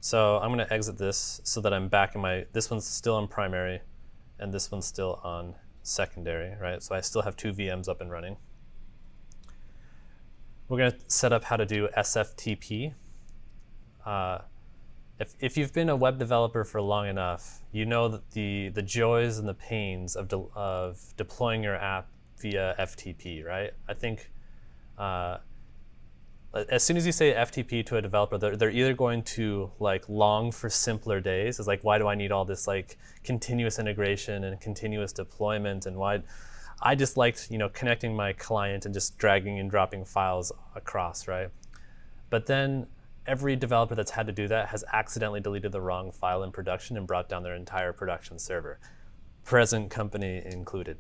So I'm going to exit this so that I'm back in my, this one's still on primary and this one's still on secondary, right? So I still have two VMs up and running. We're going to set up how to do Sftp. If you've been a web developer for long enough, you know that the joys and the pains of deploying your app via FTP, right? I think as soon as you say FTP to a developer, they're either going to like long for simpler days. It's like, why do I need all this like continuous integration and continuous deployment, and why? I just liked, connecting my client and just dragging and dropping files across, right? But then every developer that's had to do that has accidentally deleted the wrong file in production and brought down their entire production server, present company included.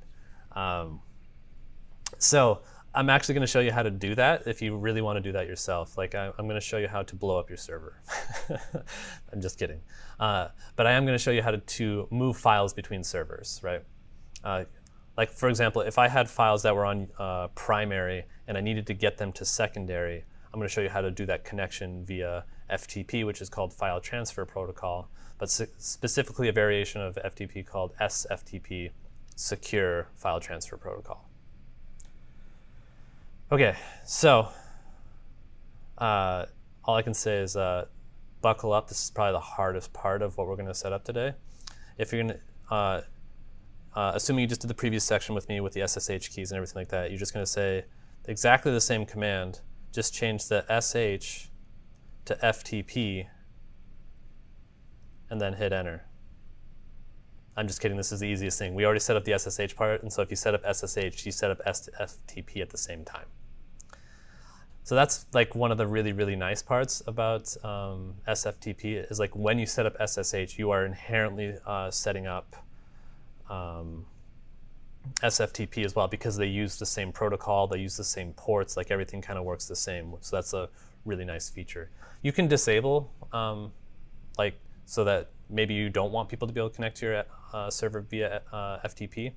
So I'm actually going to show you how to do that if you really want to do that yourself. Like I'm going to show you how to blow up your server. I'm just kidding. But I am going to show you how to move files between servers, right? Like for example, if I had files that were on primary and I needed to get them to secondary, I'm going to show you how to do that connection via FTP, which is called File Transfer Protocol, but specifically a variation of FTP called Sftp, Secure File Transfer Protocol. Okay, so all I can say is buckle up. This is probably the hardest part of what we're going to set up today. If you're going to, assuming you just did the previous section with me with the SSH keys and everything like that, you're just going to say exactly the same command, just change the SH to FTP and then hit enter. I'm just kidding, this is the easiest thing. We already set up the SSH part, and so if you set up SSH, you set up FTP at the same time. So that's like one of the really, really nice parts about Sftp is like when you set up SSH, you are inherently setting up Sftp as well, because they use the same protocol, they use the same ports, like everything kind of works the same. So that's a really nice feature. You can disable, like so that maybe you don't want people to be able to connect to your server via FTP,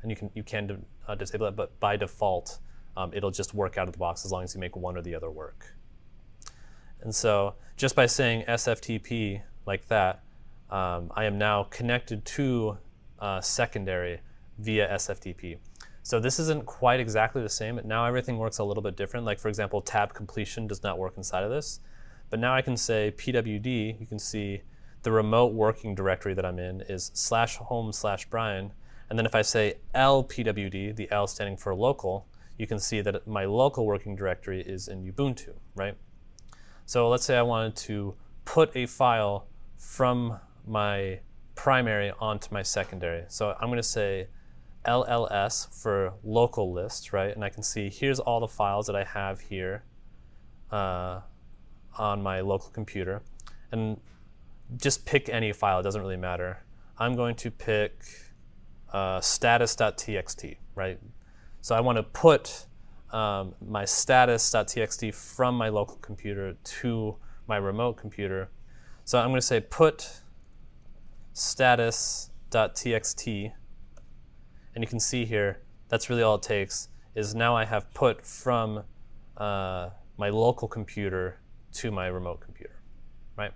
and you can disable it, but by default, it'll just work out of the box as long as you make one or the other work. And so just by saying Sftp like that, I am now connected to secondary via Sftp. So this isn't quite exactly the same. Now everything works a little bit different. Like for example, tab completion does not work inside of this. But now I can say pwd, you can see the remote working directory that I'm in is /home/Brian. And then if I say lpwd, the L standing for local, you can see that my local working directory is in Ubuntu, right? So let's say I wanted to put a file from my primary onto my secondary. So I'm going to say LLS for local list, right? And I can see here's all the files that I have here on my local computer. And just pick any file, it doesn't really matter. I'm going to pick status.txt, right? So I want to put my status.txt from my local computer to my remote computer. So I'm going to say put status.txt, and you can see here, that's really all it takes, is now I have put from my local computer to my remote computer, right?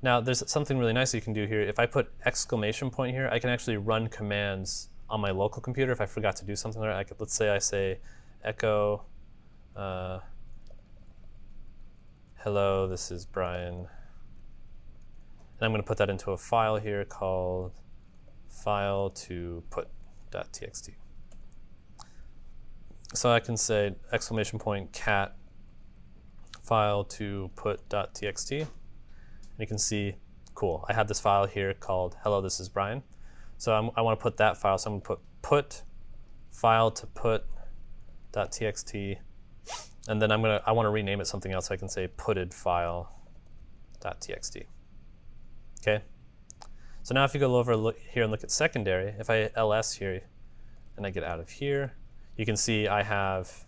Now there's something really nice you can do here. If I put exclamation point here, I can actually run commands on my local computer if I forgot to do something there. I could, let's say I say echo hello, this is Brian. And I'm going to put that into a file here called file to put.txt. So I can say exclamation point cat file to put.txt. And you can see, cool, I have this file here called hello, this is Brian. So I want to put that file, so I'm going to put file to put.txt, and then I want to rename it something else. So I can say putted file.txt. Okay. So now if you go over here and look at secondary, if I ls here and I get out of here, you can see I have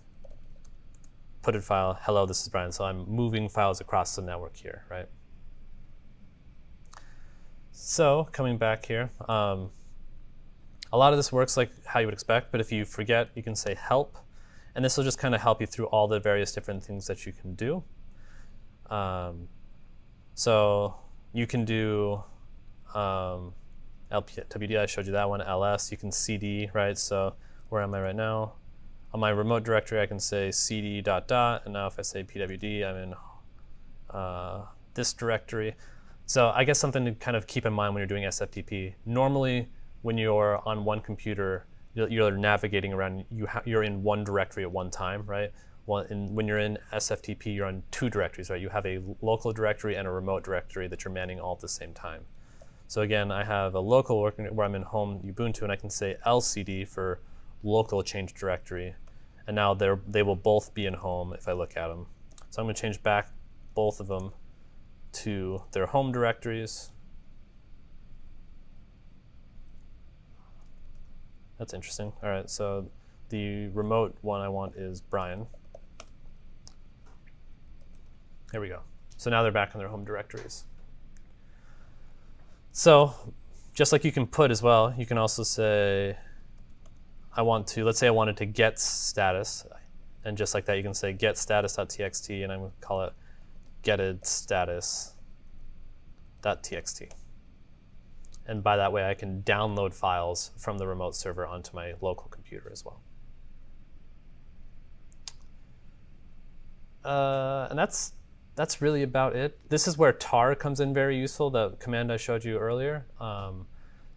putted file, hello, this is Brian. So I'm moving files across the network here, right? So coming back here, a lot of this works like how you would expect, but if you forget, you can say help, and this will just kind of help you through all the various different things that you can do. So you can do LPWD, I showed you that one, ls, you can cd, right? So where am I right now? On my remote directory, I can say cd ... and now if I say pwd, I'm in this directory. So I guess something to kind of keep in mind when you're doing SFTP. Normally, when you're on one computer, you're navigating around, you're in one directory at one time, right? When you're in SFTP, you're on two directories, right? You have a local directory and a remote directory that you're manning all at the same time. So again, I have a local working where I'm in home Ubuntu, and I can say lcd for local change directory. And now they will both be in home if I look at them. So I'm going to change back both of them to their home directories. That's interesting. All right, so the remote one I want is Brian. There we go. So now they're back in their home directories. So just like you can put as well, you can also say, let's say I wanted to get status, and just like that, you can say get status.txt, and I'm going to call it getted status.txt. And by that way, I can download files from the remote server onto my local computer as well. And that's really about it. This is where tar comes in very useful, the command I showed you earlier.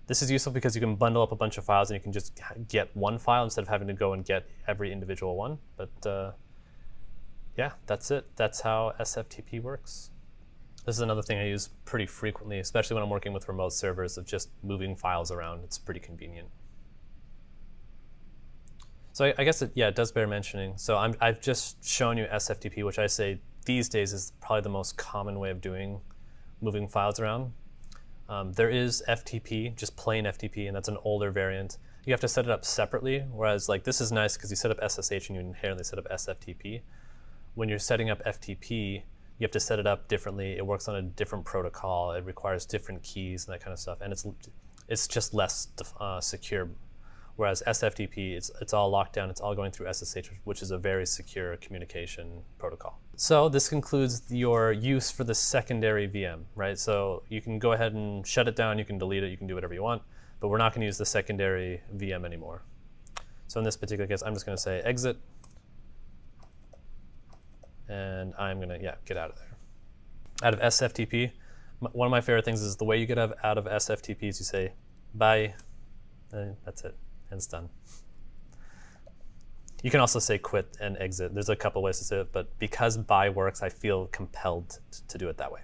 This is useful because you can bundle up a bunch of files and you can just get one file instead of having to go and get every individual one. But yeah, that's it. That's how SFTP works. This is another thing I use pretty frequently, especially when I'm working with remote servers, of just moving files around. It's pretty convenient. So I guess it does bear mentioning. So I've just shown you SFTP, which I say these days is probably the most common way of doing moving files around. There is FTP, just plain FTP, and that's an older variant. You have to set it up separately, whereas like this is nice because you set up SSH and you inherently set up SFTP. When you're setting up FTP, you have to set it up differently. It works on a different protocol. It requires different keys and that kind of stuff, and it's just less secure. Whereas SFTP, it's all locked down. It's all going through SSH, which is a very secure communication protocol. So this concludes your use for the secondary VM, right? So you can go ahead and shut it down. You can delete it. You can do whatever you want. But we're not going to use the secondary VM anymore. So in this particular case, I'm just going to say exit. And I'm going to, get out of there. Out of SFTP, one of my favorite things is the way you get out of SFTP is you say bye, and that's it. And it's done. You can also say quit and exit. There's a couple ways to say it, but because bye works, I feel compelled to do it that way.